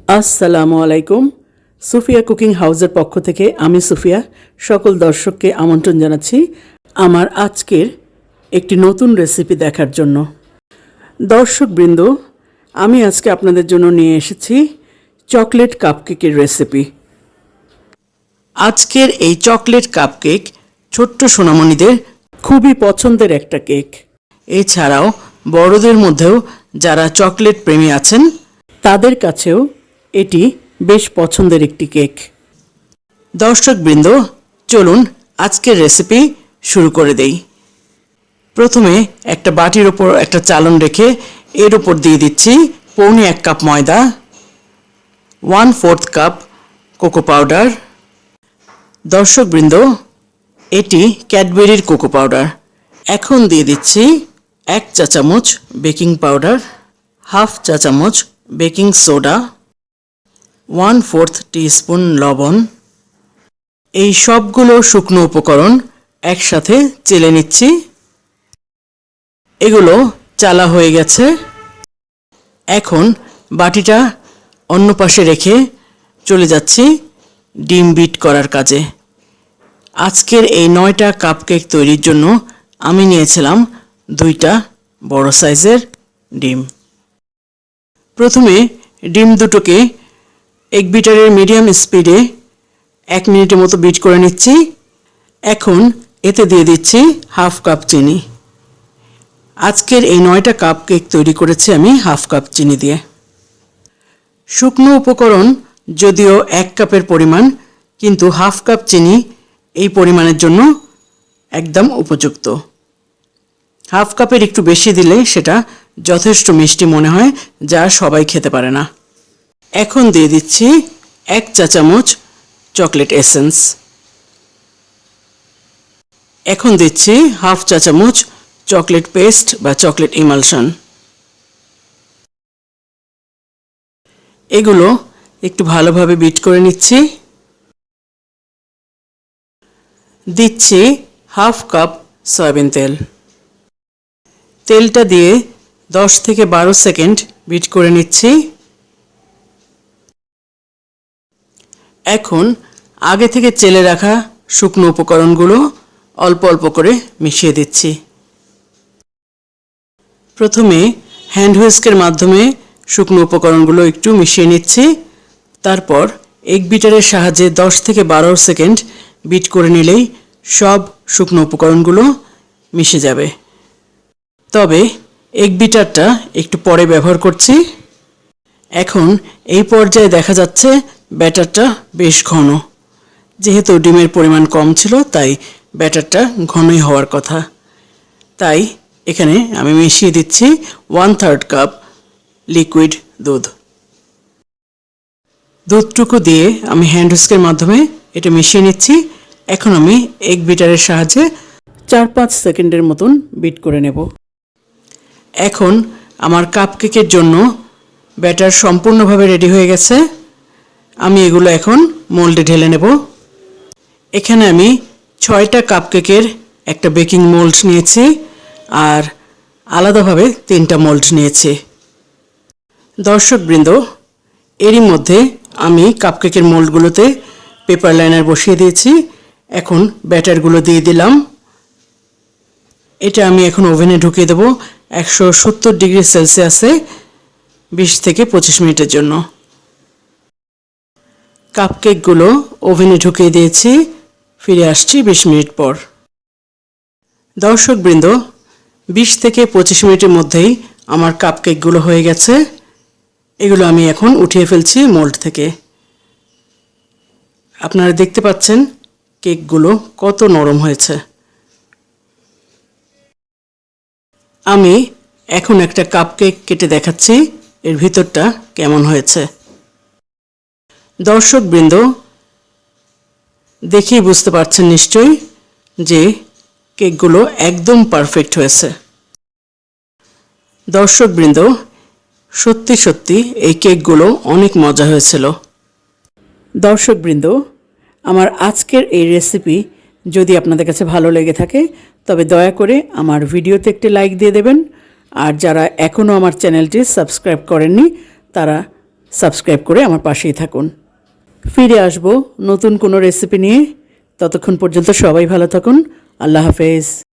আসসালামু আলাইকুম। সুফিয়া কুকিং হাউসের পক্ষ থেকে আমি সুফিয়া সকল দর্শককে আমন্ত্রণ জানাচ্ছি আমার আজকের একটি নতুন রেসিপি দেখার জন্য। দর্শকবৃন্দ, আমি আজকে আপনাদের জন্য নিয়ে এসেছি চকলেট কাপকেকের রেসিপি। আজকের এই চকলেট কাপকেক ছোট্ট সোনামণিদের খুবই পছন্দের একটা কেক। এছাড়াও বড়দের মধ্যেও যারা চকলেট প্রেমী আছেন তাদের কাছেও এটি বেশ পছন্দের একটি কেক। দর্শকবৃন্দ, চলুন আজকের রেসিপি শুরু করে দেই। প্রথমে একটা বাটির ওপর একটা চালন রেখে এর উপর দিয়ে দিচ্ছি 1/4 কাপ ময়দা, 1/4 কাপ কোকো পাউডার। দর্শকবৃন্দ, এটি ক্যাডবেরির কোকো পাউডার। এখন দিয়ে দিচ্ছি 1 চা চামচ বেকিং পাউডার, 1/2 চা চামচ বেকিং সোডা, 1/4 টিস্পুন লবণ। এই সবগুলো শুকনো উপকরণ একসাথে চেলে নিচ্ছি। এগুলো চালা হয়ে গেছে। এখন বাটিটা অন্য পাশে রেখে চলে যাচ্ছি ডিম বিট করার কাজে। আজকের এই 9টা কাপকেক তৈরির জন্য আমি নিয়েছিলাম 2টা বড় সাইজের ডিম। প্রথমে ডিম দুটোকে এক বিটারের মিডিয়াম স্পিডে 1 মিনিটের মতো বিট করে নিচ্ছি। এখন এতে দিয়ে দিচ্ছি 1/2 কাপ চিনি। আজকের এই 9টা কাপকেক তৈরি করেছি আমি 1/2 কাপ চিনি দিয়ে। শুকনো উপকরণ যদিও 1 কাপের পরিমাণ, কিন্তু 1/2 কাপ চিনি এই পরিমাণের জন্য একদম উপযুক্ত। 1/2 কাপের একটু বেশি দিলে সেটা যথেষ্ট মিষ্টি মনে হয়, যা সবাই খেতে পারে না। এখন দিয়ে দিচ্ছি 1 চা চামচ চকলেট এসেন্স। এখন দিচ্ছি 1/2 চা চামচ চকলেট পেস্ট বা চকলেট ইমালশন। এগুলো একটু ভালোভাবে বিট করে নিচ্ছি। দিচ্ছি 1/2 কাপ সয়াবিন তেল। তেলটা দিয়ে 10 থেকে 12 সেকেন্ড বিট করে নিচ্ছি। এখন আগে থেকে চেলে রাখা শুকনো উপকরণগুলো অল্প অল্প করে মিশিয়ে দিচ্ছি। প্রথমে হ্যান্ড হুইস্কের মাধ্যমে শুকনো উপকরণগুলো একটু মিশিয়ে নিচ্ছি। তারপর এক বিটারের সাহায্যে 10 থেকে 12 সেকেন্ড বিট করে নিলেই সব শুকনো উপকরণগুলো মিশে যাবে। তবে এক বিটারটা একটু পরে ব্যবহার করছি। এখন এই পর্যায়ে দেখা যাচ্ছে ব্যাটারটা বেশ ঘন। যেহেতু ডিমের পরিমাণ কম ছিল, তাই ব্যাটারটা ঘনই হওয়ার কথা। তাই এখানে আমি মিশিয়ে দিচ্ছি 1/3 কাপ লিকুইড দুধ। দুধটুকু দিয়ে আমি হ্যান্ড হুইস্কের মাধ্যমে এটা মিশিয়ে নিচ্ছি। এখন আমি এক বিটারের সাহায্যে 4-5 সেকেন্ডের মতন বিট করে নেব। এখন আমার কাপকেকের জন্য ব্যাটার সম্পূর্ণভাবে রেডি হয়ে গেছে। আমি এগুলো এখন মোল্ডে ঢেলে নেব। এখানে আমি 6টা কাপকেকের একটা বেকিং মোল্ড নিয়েছি আর আলাদাভাবে 3টা মোল্ড নিয়েছি। দর্শকবৃন্দ, এরই মধ্যে আমি কাপকেকের মোল্ডগুলোতে পেপার লাইনার বসিয়ে দিয়েছি। এখন ব্যাটারগুলো দিয়ে দিলাম। এটা আমি এখন ওভেনে ঢুকিয়ে দেবো 170 ডিগ্রি সেলসিয়াসে 20 থেকে 25 মিনিটের জন্য। কাপকেকগুলো ওভেনে ঢুকিয়ে দিয়েছি। ফিরে আসছি 20 মিনিট পর। দর্শকবৃন্দ, 20 থেকে 25 মিনিটের মধ্যেই আমার কাপকেকগুলো হয়ে গেছে। এগুলো আমি এখন উঠিয়ে ফেলছি মোল্ড থেকে। আপনারা দেখতে পাচ্ছেন কেকগুলো কত নরম হয়েছে। আমি এখন একটা কাপকেক কেটে দেখাচ্ছি এর ভিতরটা কেমন হয়েছে। দর্শকবৃন্দ, দেখেই বুঝতে পারছেন নিশ্চয়ই যে কেকগুলো একদম পারফেক্ট হয়েছে। দর্শকবৃন্দ, সত্যি সত্যি এই কেকগুলো অনেক মজা হয়েছিল। দর্শকবৃন্দ, আমার আজকের এই রেসিপি যদি আপনাদের কাছে ভালো লেগে থাকে তবে দয়া করে আমার ভিডিওতে একটি লাইক দিয়ে দেবেন। আর যারা এখনও আমার চ্যানেলটি সাবস্ক্রাইব করেননি তারা সাবস্ক্রাইব করে আমার পাশেই থাকুন। ফিরে আসব নতুন কোনো রেসিপি নিয়ে। ততক্ষণ পর্যন্ত সবাই ভালো থাকুন। আল্লাহ হাফেজ।